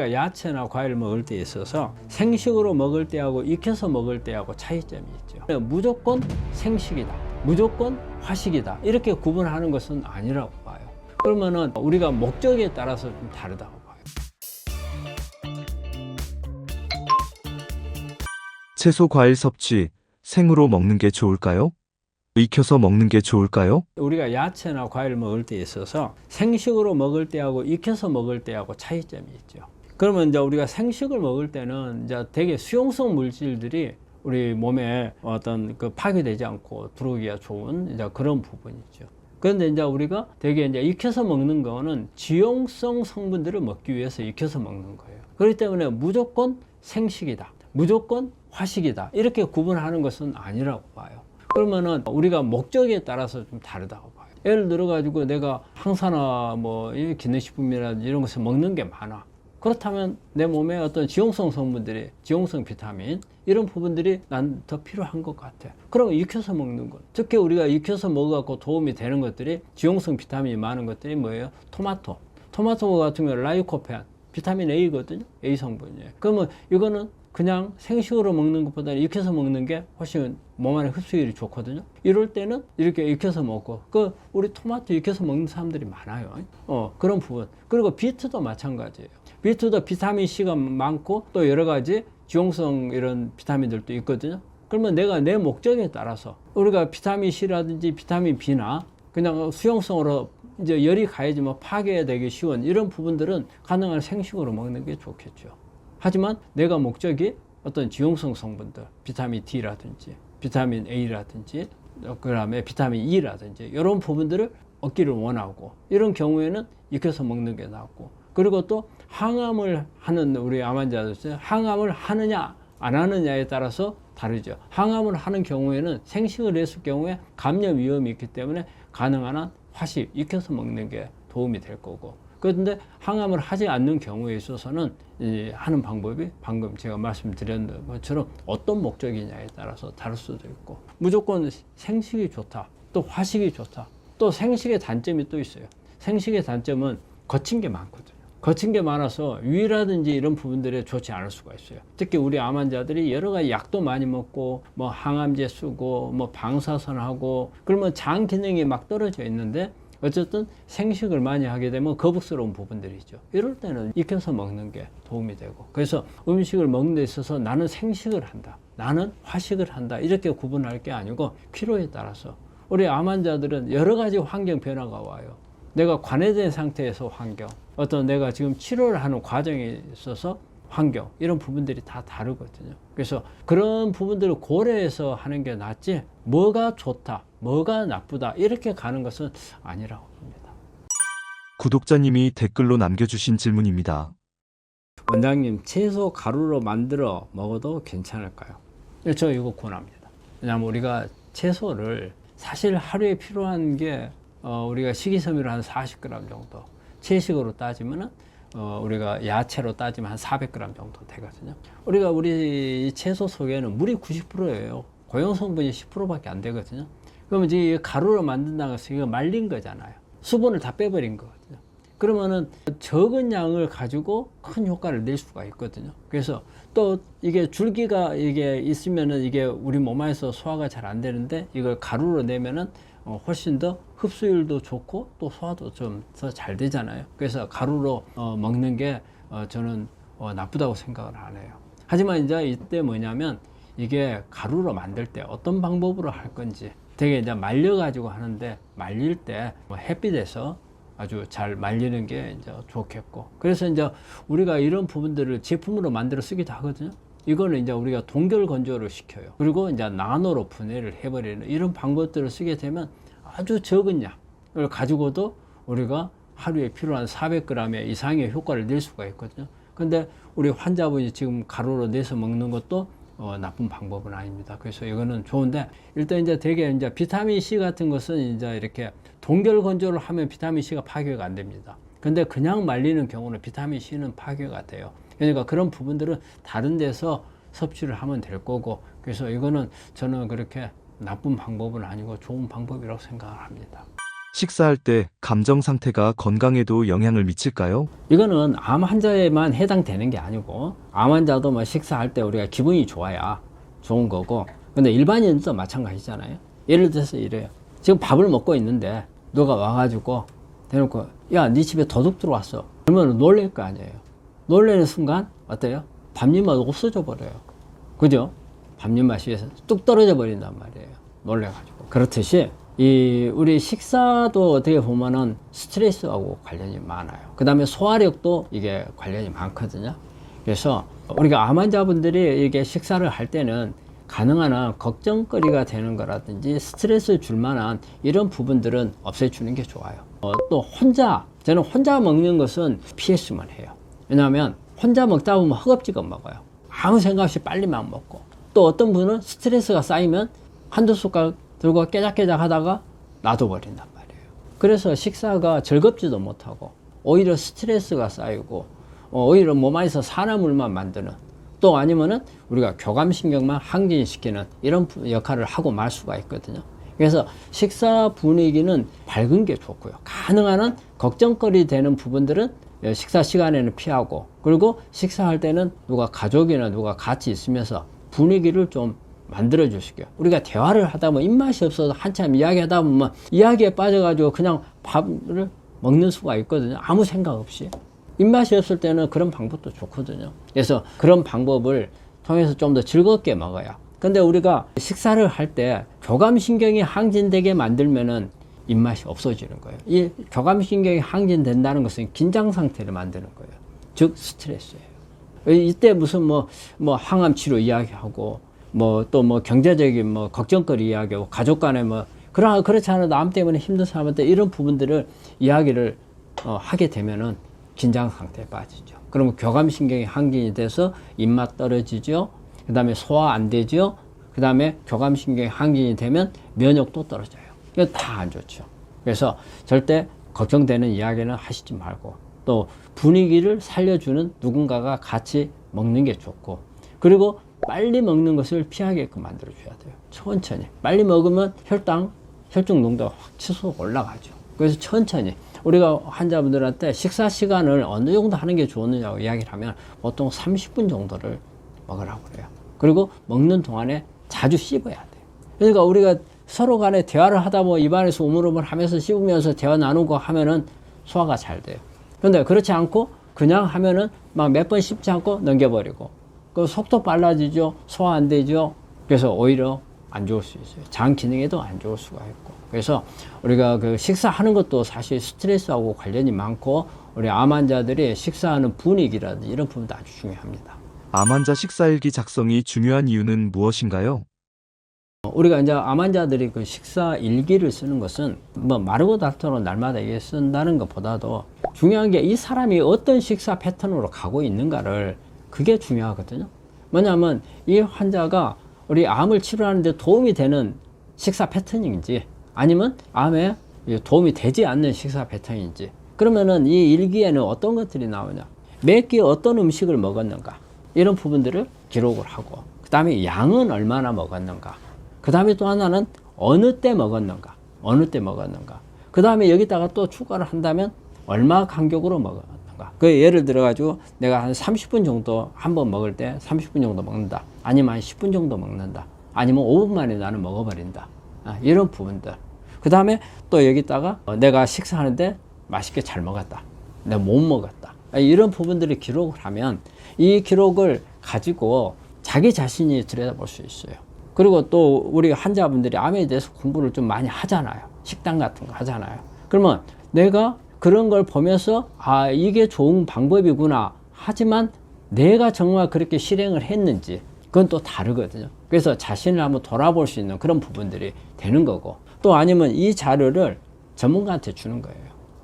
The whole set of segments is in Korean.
야채나 과일 먹을 때 있어서 생식으로 먹을 때하고 익혀서 먹을 때하고 차이점이 있죠. 무조건 생식이다, 무조건 화식이다, 이렇게 구분하는 것은 아니라고 봐요. 그러면은 우리가 목적에 따라서 좀 다르다고 봐요. 채소 과일 섭취, 생으로 먹는 게 좋을까요? 익혀서 먹는 게 좋을까요? 우리가 야채나 과일 먹을 때 있어서 생식으로 먹을 때하고 익혀서 먹을 때하고 차이점이 있죠. 그러면 이제 우리가 생식을 먹을 때는 이제 되게 수용성 물질들이 우리 몸에 어떤 파괴되지 않고 들어오기가 좋은 이제 그런 부분이죠. 그런데 이제 우리가 되게 이제 익혀서 먹는 거는 지용성 성분들을 먹기 위해서 익혀서 먹는 거예요. 그렇기 때문에 무조건 생식이다, 무조건 화식이다, 이렇게 구분하는 것은 아니라고 봐요. 그러면은 우리가 목적에 따라서 좀 다르다고 봐요. 예를 들어 가지고 내가 항산화 기능식품이라든지 이런 것을 먹는 게 많아. 그렇다면 내 몸에 어떤 지용성 성분들이, 지용성 비타민 이런 부분들이 난 더 필요한 것 같아. 그럼 익혀서 먹는 것, 특히 우리가 익혀서 먹어갖고 도움이 되는 것들이, 지용성 비타민이 많은 것들이 뭐예요? 토마토 같은 경우는 라이코펜, 비타민 A거든요. A 성분이에요. 그러면 이거는 그냥 생식으로 먹는 것보다는 익혀서 먹는 게 훨씬 몸 안에 흡수율이 좋거든요. 이럴 때는 이렇게 익혀서 먹고, 우리 토마토 익혀서 먹는 사람들이 많아요. 그런 부분. 그리고 비트도 마찬가지예요. 비트도 비타민 C가 많고 또 여러 가지 지용성 이런 비타민들도 있거든요. 그러면 내가 내 목적에 따라서 우리가 비타민 C라든지 비타민 B나 그냥 수용성으로 이제 열이 가야지 뭐 파괴되기 쉬운 이런 부분들은 가능한 생식으로 먹는 게 좋겠죠. 하지만 내가 목적이 어떤 지용성 성분들, 비타민 D라든지 비타민 A라든지 그다음에 비타민 E라든지 이런 부분들을 얻기를 원하고, 이런 경우에는 익혀서 먹는 게 낫고, 그리고 또 항암을 하는 우리 암 환자들, 항암을 하느냐 안 하느냐에 따라서 다르죠. 항암을 하는 경우에는 생식을 했을 경우에 감염 위험이 있기 때문에 가능한 한 화식, 익혀서 먹는 게 도움이 될 거고, 그런데 항암을 하지 않는 경우에 있어서는 하는 방법이 방금 제가 말씀드렸던 것처럼 어떤 목적이냐에 따라서 다를 수도 있고, 무조건 생식이 좋다, 또 화식이 좋다, 또 생식의 단점이 또 있어요. 생식의 단점은 거친 게 많거든요. 거친 게 많아서 위라든지 이런 부분들에 좋지 않을 수가 있어요. 특히 우리 암 환자들이 여러 가지 약도 많이 먹고 뭐 항암제 쓰고 뭐 방사선하고 그러면 장 기능이 막 떨어져 있는데 어쨌든 생식을 많이 하게 되면 거북스러운 부분들이 있죠. 이럴 때는 익혀서 먹는 게 도움이 되고, 그래서 음식을 먹는 데 있어서 나는 생식을 한다, 나는 화식을 한다, 이렇게 구분할 게 아니고 필요에 따라서 우리 암 환자들은 여러 가지 환경 변화가 와요. 내가 관해된 상태에서 환경, 어떤 내가 지금 치료를 하는 과정에 있어서 환경, 이런 부분들이 다 다르거든요. 그래서 그런 부분들을 고려해서 하는 게 낫지 뭐가 좋다, 뭐가 나쁘다 이렇게 가는 것은 아니라고 봅니다. 구독자님이 댓글로 남겨주신 질문입니다. 원장님, 채소 가루로 만들어 먹어도 괜찮을까요? 저 이거 권합니다. 왜냐하면 우리가 채소를 사실 하루에 필요한 게 우리가 식이섬유로 한 40g 정도, 채식으로 따지면은 우리가 야채로 따지면 한 400g 정도 되거든요. 우리 채소 속에는 물이 90%예요. 고용 성분이 10%밖에 안 되거든요. 그러면 이제 가루로 만든다고 해서 이거 말린 거잖아요. 수분을 다 빼버린 거거든요. 그러면은 적은 양을 가지고 큰 효과를 낼 수가 있거든요. 그래서 또 이게 줄기가 이게 있으면은 이게 우리 몸 안에서 소화가 잘 안 되는데 이걸 가루로 내면은 훨씬 더 흡수율도 좋고 또 소화도 좀 더 잘 되잖아요. 그래서 가루로 먹는 게 저는 나쁘다고 생각을 안 해요. 하지만 이제 이때 뭐냐면 이게 가루로 만들 때 어떤 방법으로 할 건지, 되게 이제 말려 가지고 하는데 말릴 때 햇빛에서 아주 잘 말리는 게 이제 좋겠고, 그래서 이제 우리가 이런 부분들을 제품으로 만들어 쓰기도 하거든요. 이거는 이제 우리가 동결 건조를 시켜요. 그리고 이제 나노로 분해를 해버리는 이런 방법들을 쓰게 되면 아주 적은 양을 가지고도 우리가 하루에 필요한 400g 이상의 효과를 낼 수가 있거든요. 근데 우리 환자분이 지금 가루로 내서 먹는 것도 나쁜 방법은 아닙니다. 그래서 이거는 좋은데, 일단 이제 되게 이제 비타민 C 같은 것은 이제 이렇게 동결 건조를 하면 비타민 C가 파괴가 안 됩니다. 근데 그냥 말리는 경우는 비타민 C는 파괴가 돼요. 그러니까 그런 부분들은 다른 데서 섭취를 하면 될 거고, 그래서 이거는 저는 그렇게 나쁜 방법은 아니고 좋은 방법이라고 생각을 합니다. 식사할 때 감정 상태가 건강에도 영향을 미칠까요? 이거는 암 환자에만 해당되는 게 아니고 암 환자도 뭐 식사할 때 우리가 기분이 좋아야 좋은 거고, 근데 일반인도 마찬가지잖아요. 예를 들어서 이래요. 지금 밥을 먹고 있는데 누가 와가지고 대놓고 야, 네 집에 도둑 들어왔어. 그러면 놀랄 거 아니에요. 놀라는 순간 어때요? 밥맛 없어져 버려요. 그죠? 밥맛이 뚝 떨어져 버린단 말이에요. 놀래가지고. 그렇듯이 우리 식사도 어떻게 보면은 스트레스하고 관련이 많아요. 그 다음에 소화력도 이게 관련이 많거든요. 그래서 우리가 암 환자분들이 이게 식사를 할 때는 가능한 한 걱정거리가 되는 거라든지 스트레스 줄 만한 이런 부분들은 없애주는 게 좋아요. 또 저는 혼자 먹는 것은 피했으면 해요. 왜냐하면 혼자 먹다 보면 허겁지겁 먹어요. 아무 생각 없이 빨리 막 먹고, 또 어떤 분은 스트레스가 쌓이면 한두 숟갈 들고 깨작깨작 하다가 놔둬버린단 말이에요. 그래서 식사가 즐겁지도 못하고 오히려 스트레스가 쌓이고 오히려 몸 안에서 산화물만 만드는, 또 아니면은 우리가 교감신경만 항진시키는 이런 역할을 하고 말 수가 있거든요. 그래서 식사 분위기는 밝은 게 좋고요. 가능한 한 걱정거리 되는 부분들은 식사 시간에는 피하고, 그리고 식사할 때는 가족이나 누가 같이 있으면서 분위기를 좀 만들어 주시고요. 우리가 대화를 하다 보면 입맛이 없어서 한참 이야기하다 보면 이야기에 빠져가지고 그냥 밥을 먹는 수가 있거든요. 아무 생각 없이. 입맛이 없을 때는 그런 방법도 좋거든요. 그래서 그런 방법을 통해서 좀 더 즐겁게 먹어야. 근데 우리가 식사를 할 때 교감신경이 항진되게 만들면은 입맛이 없어지는 거예요. 이 교감신경이 항진된다는 것은 긴장 상태를 만드는 거예요. 즉 스트레스예요. 이때 무슨 항암 치료 이야기하고 또 경제적인 걱정거리 이야기하고 가족 간에 그렇지 않아도 암 때문에 힘든 사람한테 이런 부분들을 이야기를 하게 되면은 긴장 상태에 빠지죠. 그러면 교감신경이 항진이 돼서 입맛 떨어지죠. 그 다음에 소화 안 되죠. 그 다음에 교감신경이 항진이 되면 면역도 떨어져요. 이거 다 안 좋죠. 그래서 절대 걱정되는 이야기는 하시지 말고, 또 분위기를 살려주는 누군가가 같이 먹는 게 좋고, 그리고 빨리 먹는 것을 피하게끔 만들어 줘야 돼요. 천천히. 빨리 먹으면 혈중 농도가 확 치솟아 올라가죠. 그래서 천천히. 우리가 환자분들한테 식사 시간을 어느 정도 하는 게 좋느냐고 이야기를 하면 보통 30분 정도를 먹으라고 그래요. 그리고 먹는 동안에 자주 씹어야 돼요. 그러니까 우리가 서로 간에 대화를 하다 보면 입안에서 우물우물 하면서 씹으면서 대화 나누고 하면은 소화가 잘 돼요. 그런데 그렇지 않고 그냥 하면은 막 몇 번 씹지 않고 넘겨버리고, 그 속도 빨라지죠. 소화 안 되죠. 그래서 오히려 안 좋을 수 있어요. 장 기능에도 안 좋을 수가 있고. 그래서 우리가 그 식사하는 것도 사실 스트레스하고 관련이 많고, 우리 암 환자들이 식사하는 분위기라든지 이런 부분도 아주 중요합니다. 암 환자 식사일기 작성이 중요한 이유는 무엇인가요? 우리가 이제 암 환자들이 그 식사 일기를 쓰는 것은 마르고 닳도록 날마다 이게 쓴다는 것보다도 중요한 게 이 사람이 어떤 식사 패턴으로 가고 있는가를, 그게 중요하거든요. 뭐냐면 이 환자가 우리 암을 치료하는데 도움이 되는 식사 패턴인지, 아니면 암에 도움이 되지 않는 식사 패턴인지, 그러면은 이 일기에는 어떤 것들이 나오냐, 몇 끼 어떤 음식을 먹었는가, 이런 부분들을 기록을 하고, 그 다음에 양은 얼마나 먹었는가, 그 다음에 또 하나는 어느 때 먹었는가, 그 다음에 여기다가 또 추가를 한다면 얼마 간격으로 먹었는가. 그 예를 들어 가지고 내가 한 30분 정도 한 번 먹을 때 30분 정도 먹는다, 아니면 한 10분 정도 먹는다, 아니면 5분 만에 나는 먹어버린다, 이런 부분들. 그 다음에 또 여기다가 내가 식사하는데 맛있게 잘 먹었다, 내가 못 먹었다, 이런 부분들을 기록을 하면 이 기록을 가지고 자기 자신이 들여다볼 수 있어요. 그리고 또 우리 환자분들이 암에 대해서 공부를 좀 많이 하잖아요. 식단 같은 거 하잖아요. 그러면 내가 그런 걸 보면서 이게 좋은 방법이구나 하지만 내가 정말 그렇게 실행을 했는지 그건 또 다르거든요. 그래서 자신을 한번 돌아볼 수 있는 그런 부분들이 되는 거고, 또 아니면 이 자료를 전문가한테 주는 거예요.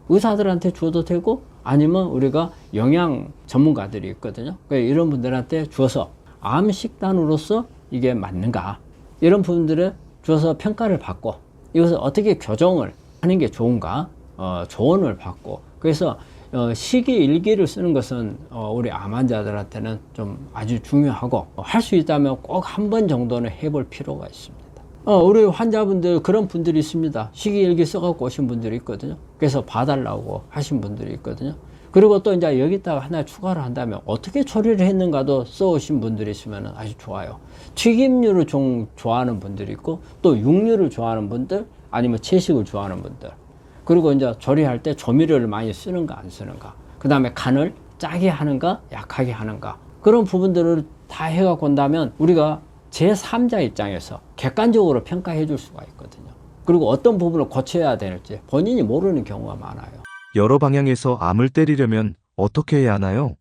의사들한테 줘도 되고, 아니면 우리가 영양 전문가들이 있거든요. 이런 분들한테 줘서 암 식단으로서 이게 맞는가, 이런 부분들을 줘서 평가를 받고, 이것을 어떻게 교정을 하는 게 좋은가 조언을 받고. 그래서 식이 일기를 쓰는 것은 우리 암 환자들한테는 좀 아주 중요하고, 할 수 있다면 꼭 한 번 정도는 해볼 필요가 있습니다. 우리 환자분들 그런 분들이 있습니다. 식이일기 써갖고 오신 분들이 있거든요. 그래서 봐달라고 하신 분들이 있거든요. 그리고 또 이제 여기다가 하나 추가를 한다면 어떻게 처리를 했는가도 써오신 분들이 있으면 아주 좋아요. 튀김류를 좀 좋아하는 분들이 있고 또 육류를 좋아하는 분들 아니면 채식을 좋아하는 분들 그리고 이제 조리할 때 조미료를 많이 쓰는가 안 쓰는가 그 다음에 간을 짜게 하는가 약하게 하는가 그런 부분들을 다 해갖고 온다면 우리가 제3자 입장에서 객관적으로 평가해 줄 수가 있거든요. 그리고 어떤 부분을 고쳐야 될지 본인이 모르는 경우가 많아요. 여러 방향에서 암을 때리려면 어떻게 해야 하나요?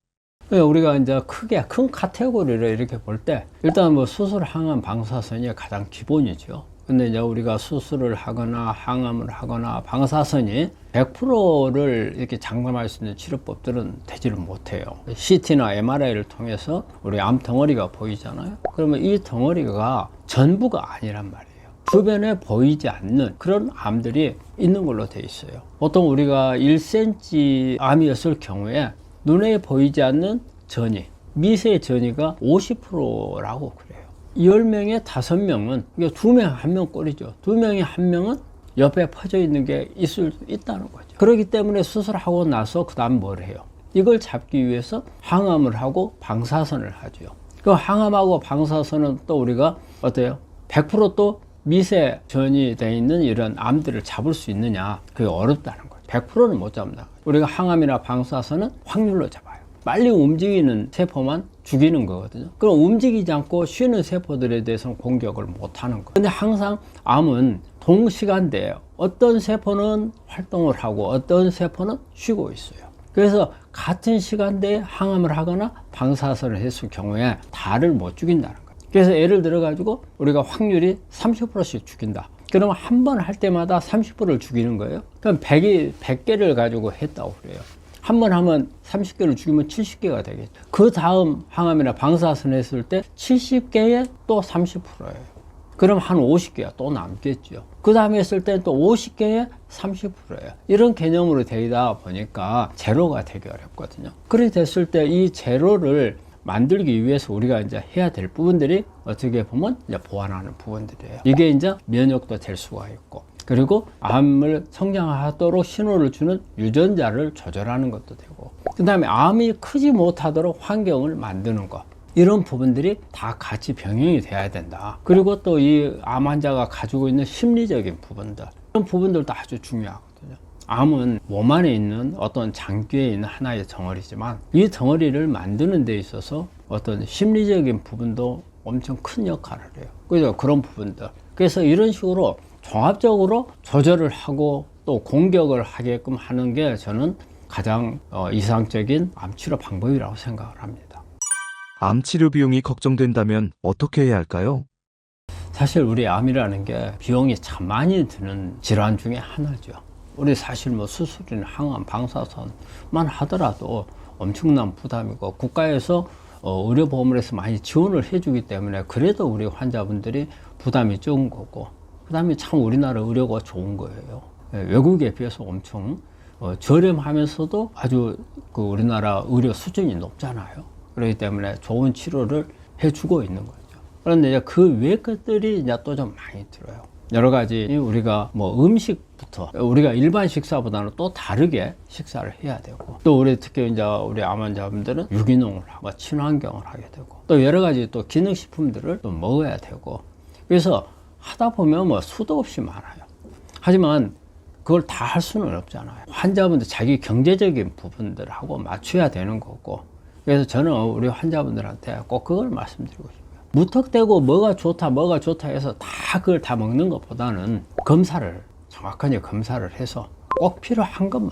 우리가 이제 크게 큰 카테고리를 이렇게 볼 때 일단 뭐 수술, 항암, 방사선이 가장 기본이죠. 근데 이제 우리가 수술을 하거나 항암을 하거나 방사선이 100%를 이렇게 장담할 수 있는 치료법들은 되지를 못해요. CT나 MRI를 통해서 우리 암 덩어리가 보이잖아요. 그러면 이 덩어리가 전부가 아니란 말이에요. 주변에 보이지 않는 그런 암들이 있는 걸로 돼 있어요. 보통 우리가 1cm 암이었을 경우에 눈에 보이지 않는 전이, 미세 전이가 50%라고 그래요. 10명에 5명은, 이게 2명, 1명 꼴이죠. 2명에 1명은 옆에 퍼져 있는 게 있을 수 있다는 거죠. 그렇기 때문에 수술하고 나서 그 다음 뭘 해요? 이걸 잡기 위해서 항암을 하고 방사선을 하죠. 그 항암하고 방사선은 또 우리가 어때요? 100% 또 미세 전이 되어 있는 이런 암들을 잡을 수 있느냐? 그게 어렵다는 거죠. 100%는 못 잡는다. 우리가 항암이나 방사선은 확률로 잡아요. 빨리 움직이는 세포만 죽이는 거거든요. 그럼 움직이지 않고 쉬는 세포들에 대해서는 공격을 못 하는 거예요. 근데 항상 암은 동시간대에 어떤 세포는 활동을 하고 어떤 세포는 쉬고 있어요. 그래서 같은 시간대에 항암을 하거나 방사선을 했을 경우에 다를 못 죽인다는 거예요. 그래서 예를 들어 가지고 우리가 확률이 30%씩 죽인다. 그러면 한 번 할 때마다 30%를 죽이는 거예요. 그럼 100개를 가지고 했다고 그래요. 한 번 하면 30개를 죽이면 70개가 되겠죠. 그 다음 항암이나 방사선 했을 때 70개에 또 30%예요. 그럼 한 50개가 또 남겠죠. 그 다음에 했을 때 또 50개에 30%예요. 이런 개념으로 되다 보니까 제로가 되게 어렵거든요. 그렇게 됐을 때 이 제로를 만들기 위해서 우리가 이제 해야 될 부분들이 어떻게 보면 이제 보완하는 부분들이에요. 이게 이제 면역도 될 수가 있고, 그리고 암을 성장하도록 신호를 주는 유전자를 조절하는 것도 되고, 그 다음에 암이 크지 못하도록 환경을 만드는 것. 이런 부분들이 다 같이 병행이 돼야 된다. 그리고 또 이 암 환자가 가지고 있는 심리적인 부분들, 이런 부분들도 아주 중요하거든요. 암은 몸 안에 있는 어떤 장기에 있는 하나의 덩어리지만 이 덩어리를 만드는 데 있어서 어떤 심리적인 부분도 엄청 큰 역할을 해요. 그죠? 그런 부분들. 그래서 이런 식으로 종합적으로 조절을 하고 또 공격을 하게끔 하는 게 저는 가장 이상적인 암치료 방법이라고 생각을 합니다. 암 치료 비용이 걱정된다면 어떻게 해야 할까요? 사실 우리 암이라는 게 비용이 참 많이 드는 질환 중에 하나죠. 우리 사실 뭐 수술이나 항암, 방사선만 하더라도 엄청난 부담이고 국가에서 의료보험을 해서 많이 지원을 해주기 때문에 그래도 우리 환자분들이 부담이 적은 거고, 그 다음에 참 우리나라 의료가 좋은 거예요. 외국에 비해서 엄청 저렴하면서도 아주 그 우리나라 의료 수준이 높잖아요. 그렇기 때문에 좋은 치료를 해주고 있는 거죠. 그런데 이제 그 외 것들이 이제 또 좀 많이 들어요. 여러 가지 우리가 뭐 음식부터 우리가 일반 식사보다는 또 다르게 식사를 해야 되고, 또 우리 특히 이제 우리 암 환자분들은 유기농을 하고 친환경을 하게 되고, 또 여러 가지 또 기능식품들을 또 먹어야 되고, 그래서 하다 보면 뭐 수도 없이 많아요. 하지만 그걸 다 할 수는 없잖아요. 환자분들 자기 경제적인 부분들하고 맞춰야 되는 거고, 그래서 저는 우리 환자분들한테 꼭 그걸 말씀드리고 싶어요. 무턱대고 뭐가 좋다 해서 다 그걸 다 먹는 것보다는 검사를 정확하게 검사를 해서 꼭 필요한 것만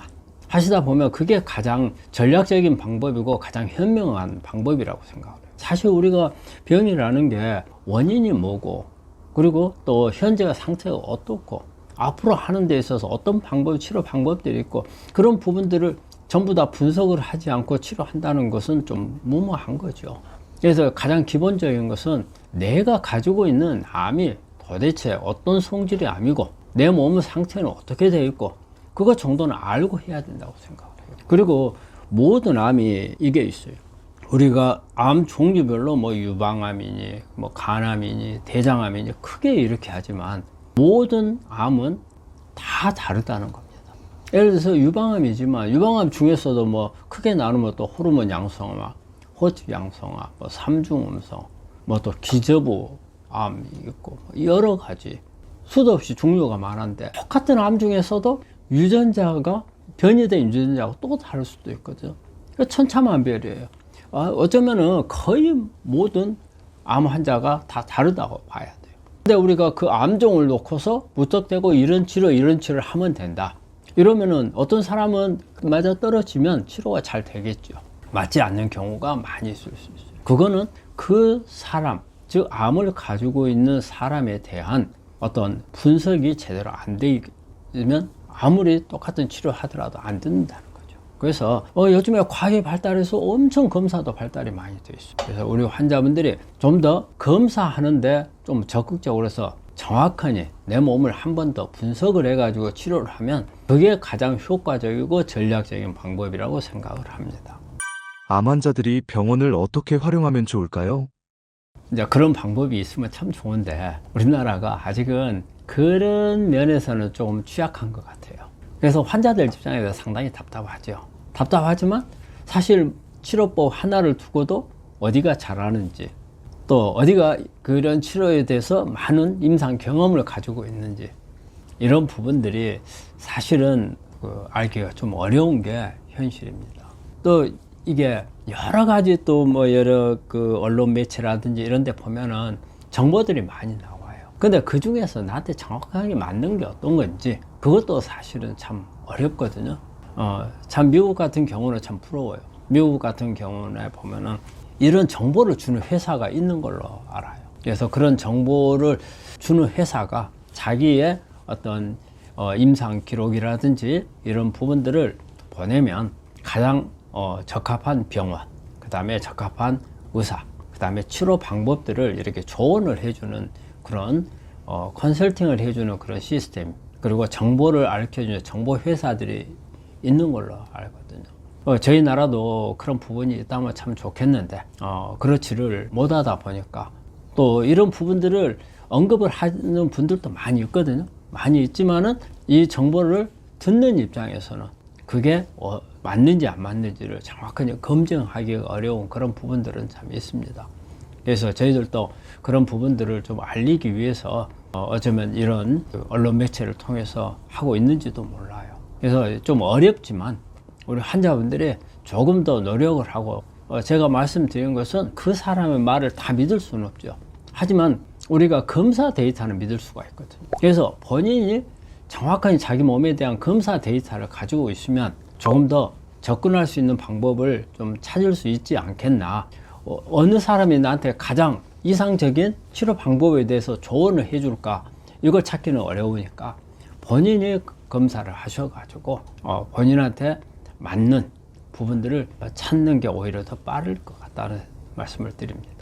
하시다 보면 그게 가장 전략적인 방법이고 가장 현명한 방법이라고 생각해요. 사실 우리가 병이라는 게 원인이 뭐고, 그리고 또 현재 상태가 어떻고, 앞으로 하는 데 있어서 어떤 치료 방법들이 있고, 그런 부분들을 전부 다 분석을 하지 않고 치료한다는 것은 좀 무모한 거죠. 그래서 가장 기본적인 것은 내가 가지고 있는 암이 도대체 어떤 성질의 암이고 내 몸의 상태는 어떻게 되어 있고, 그거 정도는 알고 해야 된다고 생각을 해요. 그리고 모든 암이 이게 있어요. 우리가 암 종류별로 뭐 유방암이니 뭐 간암이니 대장암이니 크게 이렇게 하지만 모든 암은 다 다르다는 겁니다. 예를 들어서 유방암이지만 유방암 중에서도 뭐 크게 나누면 또 호르몬 양성암, 호주 양성암, 뭐 삼중음성, 뭐 또 기저부암이 있고 여러 가지 수도 없이 종류가 많은데 똑같은 암 중에서도 유전자가 변이된 유전자가 또 다를 수도 있거든요. 천차만별이에요. 어쩌면은 거의 모든 암 환자가 다 다르다고 봐야 돼요. 근데 우리가 그 암종을 놓고서 무턱대고 이런 치료를 하면 된다. 이러면은 어떤 사람은 맞아 떨어지면 치료가 잘 되겠죠. 맞지 않는 경우가 많이 있을 수 있어요. 그거는 그 사람, 즉 암을 가지고 있는 사람에 대한 어떤 분석이 제대로 안 되면 아무리 똑같은 치료 하더라도 안 듣는다는 거죠. 그래서 요즘에 과학이 발달해서 엄청 검사도 발달이 많이 되어 있어요. 그래서 우리 환자분들이 좀 더 검사하는데 좀 적극적으로 해서 정확하게 내 몸을 한 번 더 분석을 해가지고 치료를 하면 그게 가장 효과적이고 전략적인 방법이라고 생각을 합니다. 암 환자들이 병원을 어떻게 활용하면 좋을까요? 이제 그런 방법이 있으면 참 좋은데 우리나라가 아직은 그런 면에서는 조금 취약한 것 같아요. 그래서 환자들 입장에서 상당히 답답하죠. 답답하지만 사실 치료법 하나를 두고도 어디가 잘하는지 또 어디가 그런 치료에 대해서 많은 임상 경험을 가지고 있는지 이런 부분들이 사실은 알기가 좀 어려운 게 현실입니다. 또 이게 여러 가지 또 뭐 여러 그 언론 매체라든지 이런 데 보면은 정보들이 많이 나와요. 근데 그 중에서 나한테 정확하게 맞는 게 어떤 건지 그것도 사실은 참 어렵거든요. 참 미국 같은 경우는 참 부러워요. 미국 같은 경우에 보면은 이런 정보를 주는 회사가 있는 걸로 알아요. 그래서 그런 정보를 주는 회사가 자기의 어떤 임상 기록이라든지 이런 부분들을 보내면 가장 적합한 병원, 그 다음에 적합한 의사, 그 다음에 치료 방법들을 이렇게 조언을 해주는 그런 컨설팅을 해주는 그런 시스템, 그리고 정보를 알려주는 정보 회사들이 있는 걸로 알거든요. 저희 나라도 그런 부분이 있다면 참 좋겠는데 그렇지를 못하다 보니까 또 이런 부분들을 언급을 하는 분들도 많이 있거든요. 많이 있지만은 이 정보를 듣는 입장에서는 그게 맞는지 안 맞는지를 정확하게 검증하기 어려운 그런 부분들은 참 있습니다. 그래서 저희들도 그런 부분들을 좀 알리기 위해서 어쩌면 이런 언론 매체를 통해서 하고 있는지도 몰라요. 그래서 좀 어렵지만 우리 환자분들이 조금 더 노력을 하고 제가 말씀드린 것은 그 사람의 말을 다 믿을 수는 없죠. 하지만 우리가 검사 데이터는 믿을 수가 있거든요. 그래서 본인이 정확하게 자기 몸에 대한 검사 데이터를 가지고 있으면 조금 더 접근할 수 있는 방법을 좀 찾을 수 있지 않겠나. 어느 사람이 나한테 가장 이상적인 치료 방법에 대해서 조언을 해줄까, 이걸 찾기는 어려우니까 본인이 검사를 하셔가지고 본인한테 맞는 부분들을 찾는 게 오히려 더 빠를 것 같다는 말씀을 드립니다.